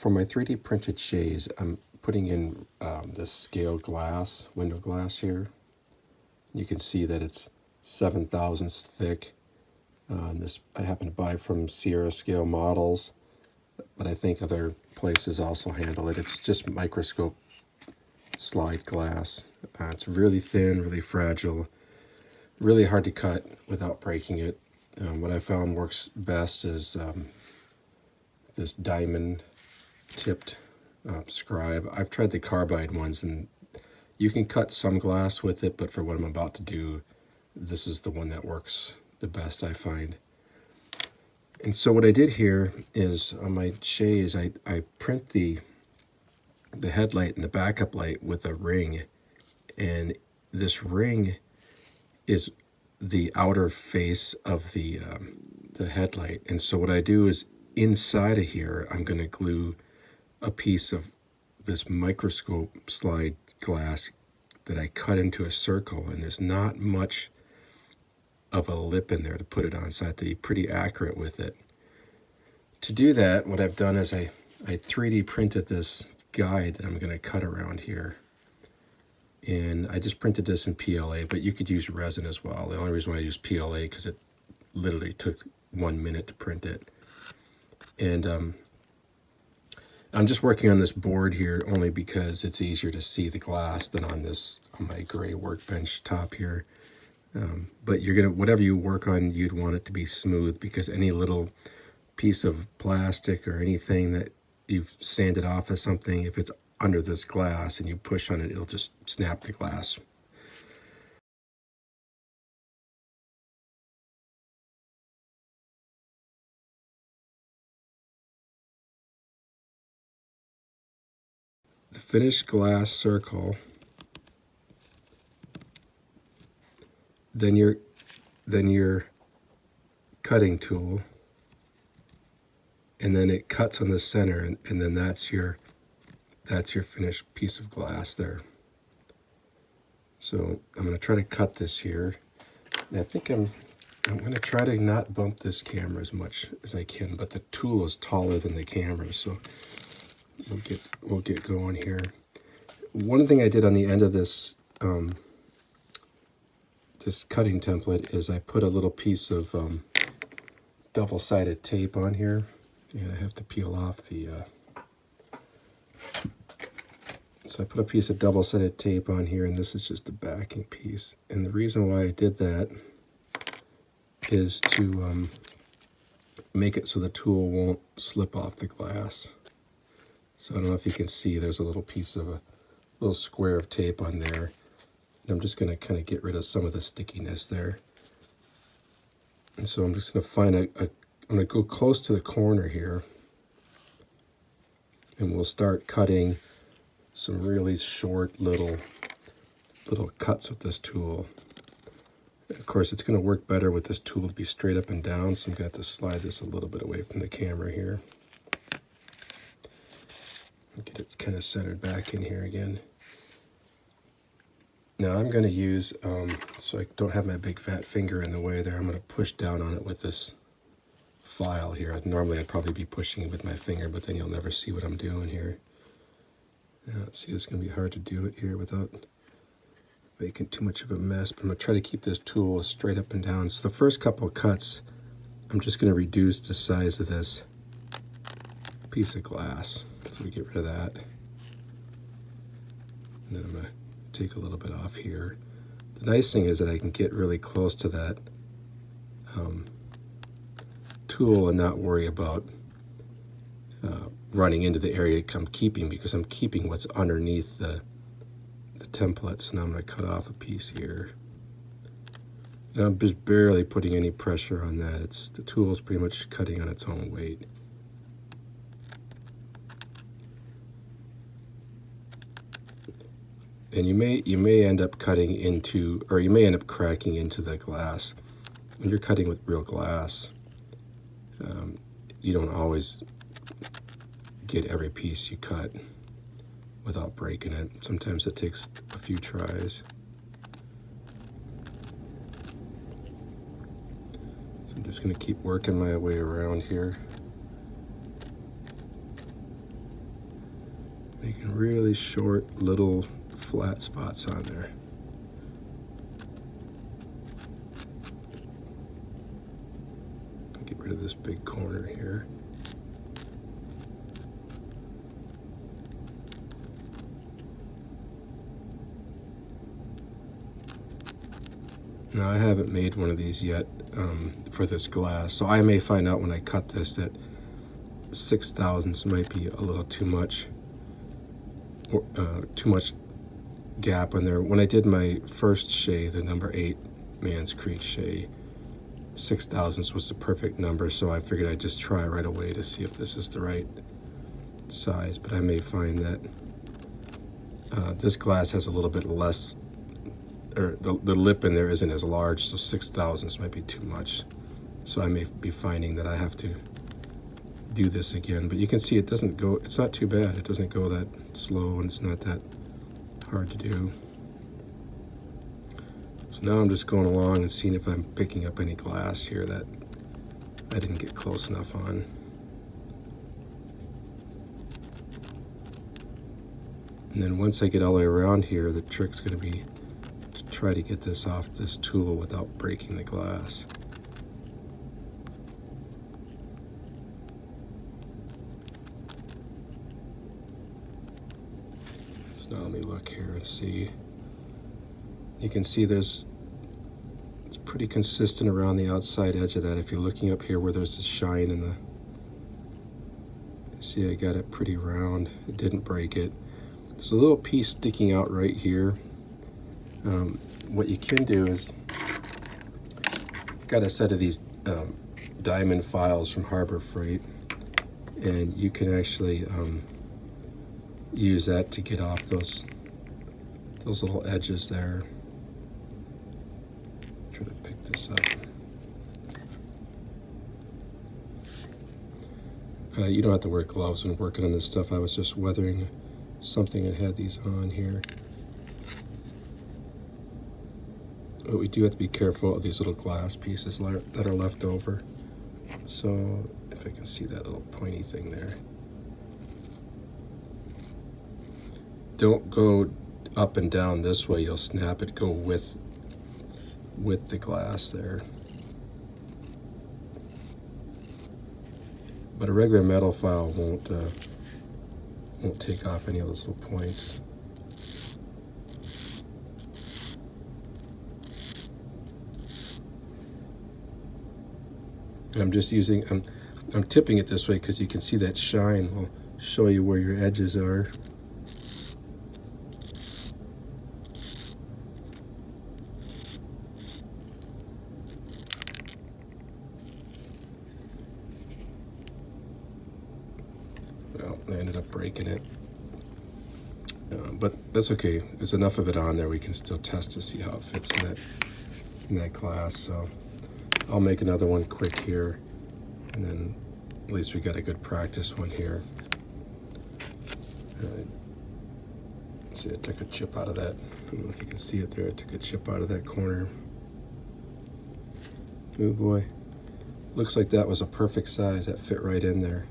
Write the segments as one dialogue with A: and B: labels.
A: For my 3D printed Shays, I'm putting in this scale glass, window glass here. You can see that it's 7 thousandths thick. This I happen to buy from Sierra Scale Models, but I think other places also handle it. It's just microscope slide glass. It's really thin, really fragile, really hard to cut without breaking it. What I found works best is this diamond tipped scribe. I've tried the carbide ones, and you can cut some glass with it, but for what I'm about to do, this is the one that works the best, I find. And so what I did here is on my Shays, I print the headlight and the backup light with a ring, and this ring is the outer face of the headlight. And so what I do is inside of here, I'm going to glue a piece of this microscope slide glass that I cut into a circle, and there's not much of a lip in there to put it on, so I have to be pretty accurate with it. To do that, what I've done is I 3D printed this guide that I'm going to cut around here, and I just printed this in PLA, but you could use resin as well. The only reason why I use PLA because it literally took 1 minute to print it. And I'm just working on this board here only because it's easier to see the glass than on my gray workbench top here. But you're gonna, whatever you work on, you'd want it to be smooth, because any little piece of plastic or anything that you've sanded off of something, if it's under this glass and you push on it, it'll just snap the glass. The finished glass circle, then your cutting tool, and then it cuts on the center, and then that's your finished piece of glass there. So I'm going to try to cut this here, and I think I'm going to try to not bump this camera as much as I can, but the tool is taller than the camera, so we'll get going here. One thing I did on the end of this this cutting template is I put a little piece of double-sided tape on here, and I have to peel off the so I put a piece of double-sided tape on here, and this is just the backing piece. And the reason why I did that is to make it so the tool won't slip off the glass. So I don't know if you can see, there's a little piece of a little square of tape on there. And I'm just going to kind of get rid of some of the stickiness there. And so I'm just going to find I'm going to go close to the corner here, and we'll start cutting some really short little cuts with this tool. Of course, it's going to work better with this tool to be straight up and down, so I'm going to have to slide this a little bit away from the camera here. Get it kind of centered back in here again. Now I'm going to use, so I don't have my big fat finger in the way there, I'm going to push down on it with this file here. Normally I'd probably be pushing it with my finger, but then you'll never see what I'm doing here. Now, see, it's going to be hard to do it here without making too much of a mess, but I'm going to try to keep this tool straight up and down. So the first couple of cuts, I'm just going to reduce the size of this piece of glass. So we get rid of that. And then I'm going to take a little bit off here. The nice thing is that I can get really close to that tool and not worry about running into the area I'm keeping, because I'm keeping what's underneath the template. So now I'm going to cut off a piece here. And I'm just barely putting any pressure on that. The tool is pretty much cutting on its own weight. And you may end up cutting into, or you may end up cracking into the glass. When you're cutting with real glass, you don't always get every piece you cut without breaking it. Sometimes it takes a few tries. So I'm just going to keep working my way around here. Making really short little flat spots on there. Get rid of this big corner here. Now I haven't made one of these yet for this glass, so I may find out when I cut this that 6/1000 might be a little too much, or, too much gap in there. When I did my first Shay, the number 8 Mans Creek Shay, 6/1000 was the perfect number, so I figured I'd just try right away to see if this is the right size. But I may find that this glass has a little bit less, or the lip in there isn't as large, so 6/1000 might be too much. So I may be finding that I have to do this again. But you can see it doesn't go, it's not too bad. It doesn't go that slow, and it's not that hard to do. So now I'm just going along and seeing if I'm picking up any glass here that I didn't get close enough on. And then once I get all the way around here, the trick's going to be to try to get this off this tool without breaking the glass. So now let me look here and see. You can see it's pretty consistent around the outside edge of that. If you're looking up here where there's the shine in the, see I got it pretty round. It didn't break it. There's a little piece sticking out right here. What you can do is, got a set of these diamond files from Harbor Freight, and you can actually use that to get off those little edges there. Try to pick this up. You don't have to wear gloves when working on this stuff. I was just weathering something that had these on here. But we do have to be careful of these little glass pieces that are left over. So if I can see that little pointy thing there. Don't go up and down this way, you'll snap it. Go with the glass there. But a regular metal file won't take off any of those little points. And I'm just using, I'm tipping it this way because you can see that shine will show you where your edges are. Well, I ended up breaking it. But that's okay. There's enough of it on there. We can still test to see how it fits in that glass. So I'll make another one quick here, and then at least we got a good practice one here. See, I took a chip out of that. I don't know if you can see it there. I took a chip out of that corner. Oh boy. Looks like that was a perfect size. That fit right in there.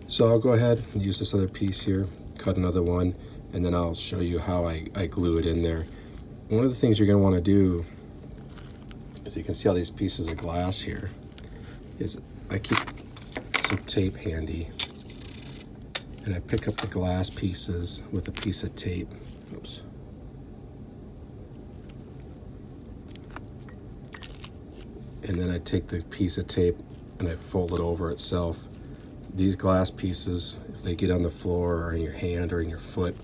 A: So I'll go ahead and use this other piece here, cut another one, and then I'll show you how I glue it in there. One of the things you're going to want to do, as you can see all these pieces of glass here, is I keep some tape handy, and I pick up the glass pieces with a piece of tape. Oops. And then I take the piece of tape and I fold it over itself. These glass pieces, if they get on the floor or in your hand or in your foot,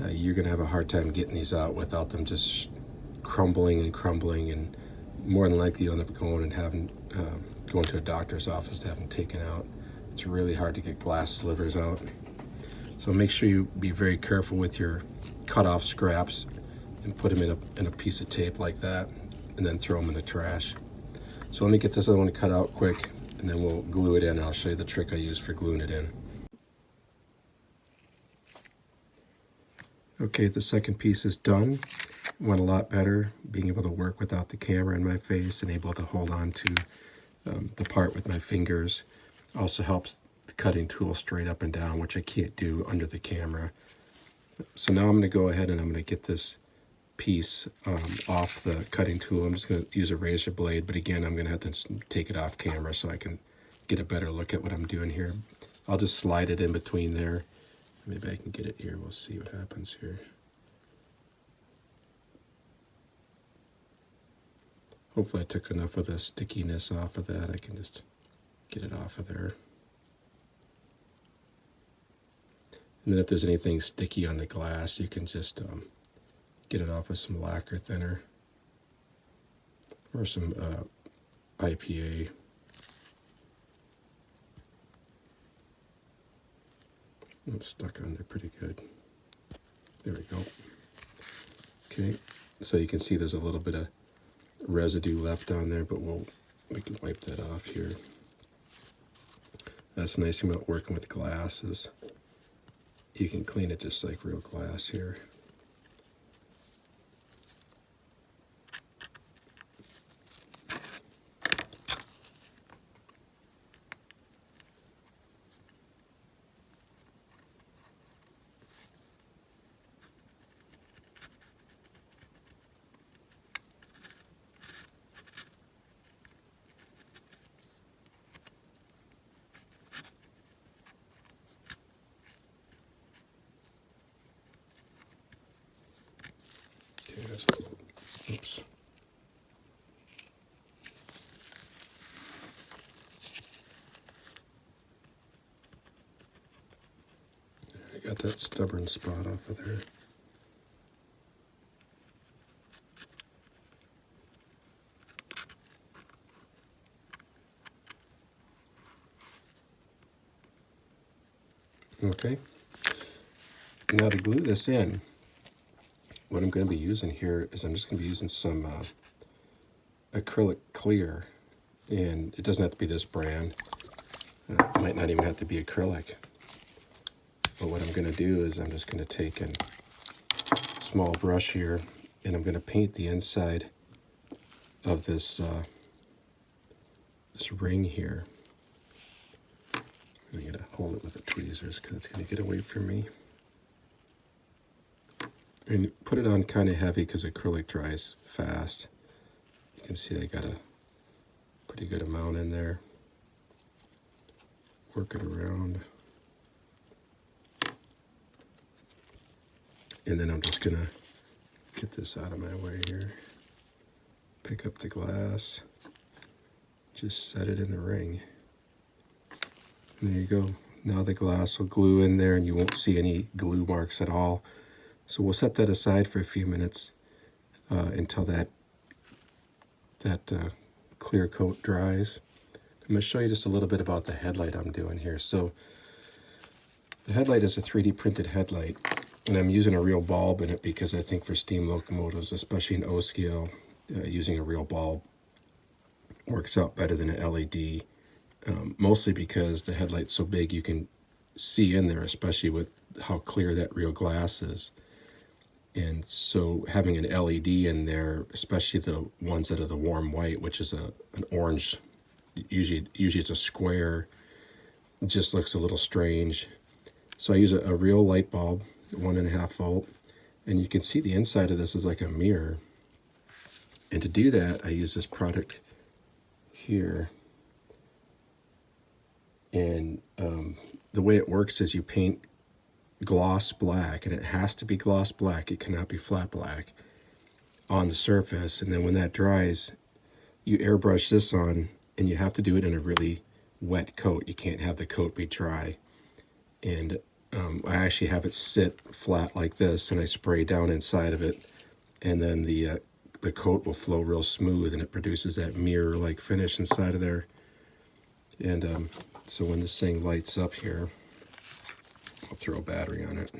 A: you're going to have a hard time getting these out without them just crumbling, and more than likely you'll end up going to a doctor's office to have them taken out. It's really hard to get glass slivers out. So make sure you be very careful with your cut off scraps and put them in a piece of tape like that, and then throw them in the trash. So let me get this other one cut out quick, and then we'll glue it in. I'll show you the trick I use for gluing it in. Okay, the second piece is done. Went a lot better, being able to work without the camera in my face and able to hold on to the part with my fingers. Also helps the cutting tool straight up and down, which I can't do under the camera. So now I'm going to go ahead and I'm going to get this piece off the cutting tool. I'm just going to use a razor blade, but again, I'm going to have to take it off camera so I can get a better look at what I'm doing here. I'll just slide it in between there. Maybe I can get it here. We'll see what happens here. Hopefully I took enough of the stickiness off of that. I can just get it off of there. And then if there's anything sticky on the glass, you can just get it off with some lacquer thinner or some IPA. It's stuck on there pretty good. There we go. Okay, so you can see there's a little bit of residue left on there, but we can wipe that off here. That's the nice thing about working with glass is you can clean it just like real glass here. Oops. I got that stubborn spot off of there. Okay. Now to glue this in, what I'm going to be using here is I'm just going to be using some acrylic clear, and it doesn't have to be this brand. It might not even have to be acrylic. But what I'm going to do is I'm just going to take a small brush here, and I'm going to paint the inside of this this ring here. I'm going to hold it with the tweezers because it's going to get away from me. And put it on kind of heavy because acrylic dries fast. You can see I got a pretty good amount in there. Work it around. And then I'm just going to get this out of my way here. Pick up the glass. Just set it in the ring. And there you go. Now the glass will glue in there and you won't see any glue marks at all. So we'll set that aside for a few minutes until that clear coat dries. I'm going to show you just a little bit about the headlight I'm doing here. So the headlight is a 3D printed headlight, and I'm using a real bulb in it because I think for steam locomotives, especially in O scale, using a real bulb works out better than an LED. Mostly because the headlight's so big you can see in there, especially with how clear that real glass is. And so having an LED in there, especially the ones that are the warm white, which is an orange, usually it's a square, it just looks a little strange. So I use a real light bulb, 1.5 volt, and you can see the inside of this is like a mirror. And to do that, I use this product here. And the way it works is you paint gloss black, and it has to be gloss black, it cannot be flat black, on the surface. And then when that dries, you airbrush this on, and you have to do it in a really wet coat. You can't have the coat be dry. And I actually have it sit flat like this, and I spray down inside of it, and then the coat will flow real smooth, and it produces that mirror-like finish inside of there. And so when this thing lights up here, I'll throw a battery on it.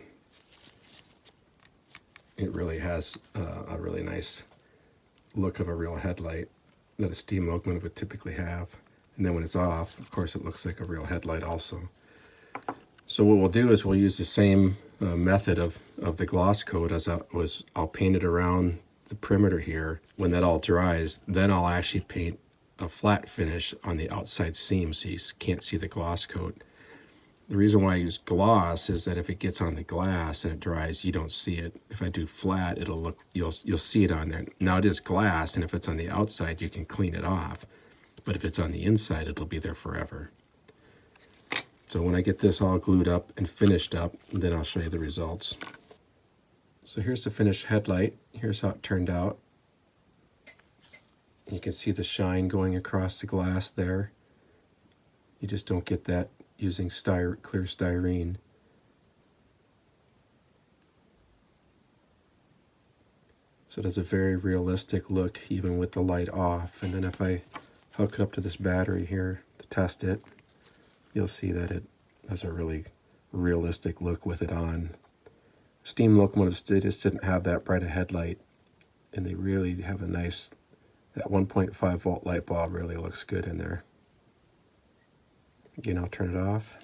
A: It really has a really nice look of a real headlight that a steam locomotive would typically have. And then when it's off, of course, it looks like a real headlight also. So what we'll do is we'll use the same method of the gloss coat as I'll paint it around the perimeter here. When that all dries, then I'll actually paint a flat finish on the outside seam so you can't see the gloss coat. The reason why I use gloss is that if it gets on the glass and it dries, you don't see it. If I do flat, it'll look, you'll see it on there. Now it is glass, and if it's on the outside, you can clean it off. But if it's on the inside, it'll be there forever. So when I get this all glued up and finished up, then I'll show you the results. So here's the finished headlight. Here's how it turned out. You can see the shine going across the glass there. You just don't get that using clear styrene. So it has a very realistic look even with the light off. And then if I hook it up to this battery here to test it, you'll see that it has a really realistic look with it on. Steam locomotives just didn't have that bright a headlight, and they really have a nice, that 1.5 volt light bulb really looks good in there. Again, I'll turn it off.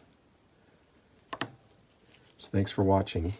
A: So thanks for watching.